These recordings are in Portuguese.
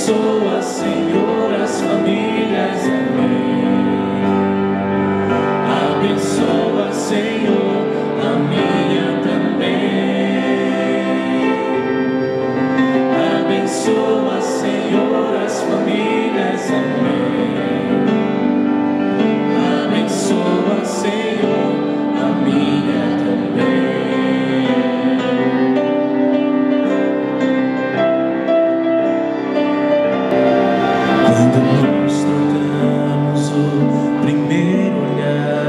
Abençoa, Senhor, as famílias, amém. Abençoa, Senhor, a minha também. Abençoa, Senhor, as famílias, amém. Abençoa, Senhor, a minha também. Quando nós trocamos o primeiro olhar,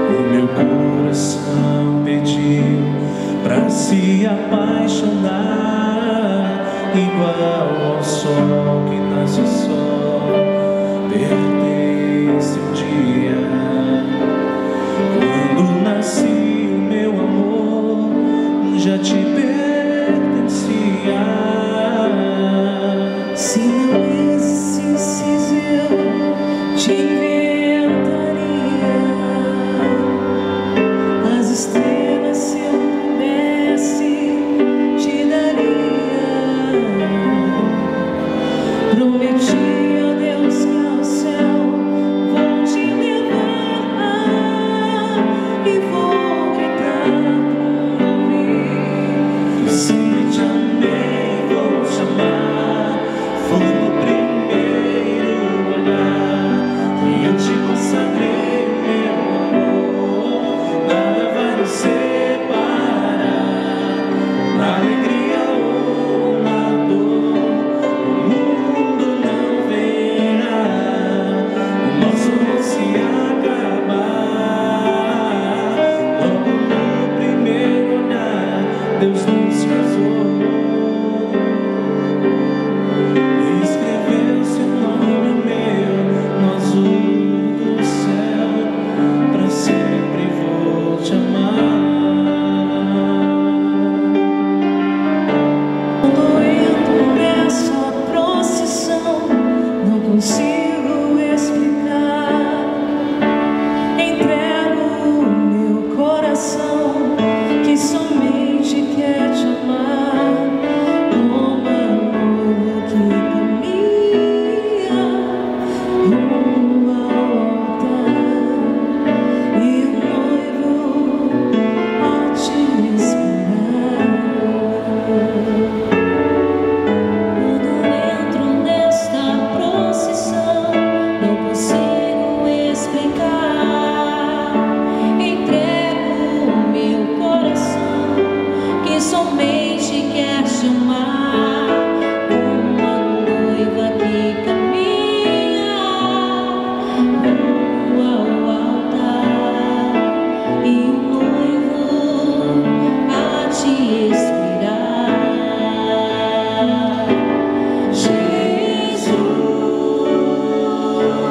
o meu coração pediu pra se apaixonar, igual ao sol que nasce só, pertence um dia. Quando nasci, o meu amor já te pertencia. Se não existisses, eu te inventaria as estrelas, se eu pudesse te daria. Prometi a Deus que ao céu vou te levar e vou gritar pra ouvir. Sempre te amei, vou te amar. Foi no primeiro olhar que eu te consagrei, meu amor. Nada vai nos separar, na alegria ou na dor. O mundo não verá o nosso amor se acabar. Logo no primeiro olhar, Deus nos casou. Escreveu seu nome meu no azul do céu. Pra sempre vou te amar. Quando entro nessa procissão, não consigo explicar. Entrego o meu coração, que somente quer te amar. Como a noiva que caminha rumo ao altar, e o noivo a te esperar. Quando entro nesta procissão, não consigo explicar. Entrego o meu coração, que somente quer te amar. Como a noiva que caminha rumo ao altar, e o noivo a te esperar.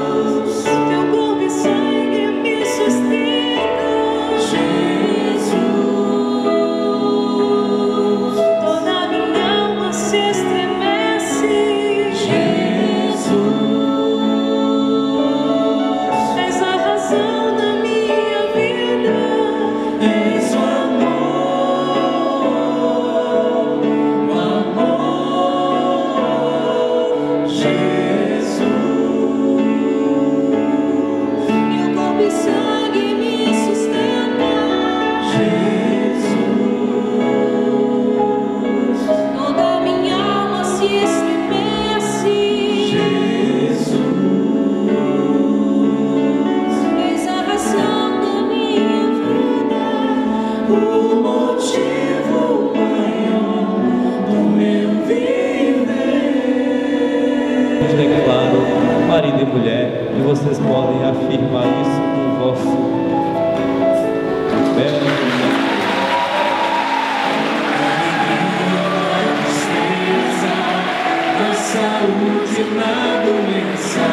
Jesus, teu corpo e sangue me sustentam. Jesus, Toda minha alma se estremece. Jesus, És a razão da minha vida. és o amor, Jesus. Teu corpo e sangue me sustentam. Jesus, Toda minha alma se estremece. Jesus, És a razão da minha vida. o motivo maior do meu viver. Eu declaro marido e mulher, e vocês podem afirmar isso com o vosso belo. Na saúde, na doença,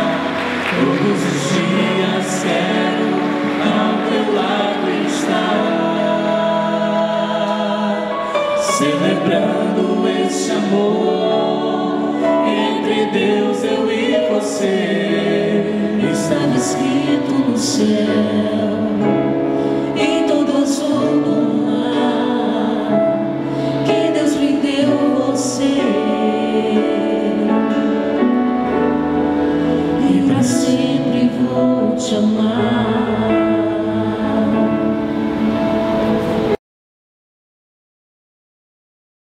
todos os dias quero ao teu lado estar, celebrando esse amor entre Deus, eu e você. Estava escrito no céu, em todo azul do mar, que Deus me deu você. sempre vou te amar.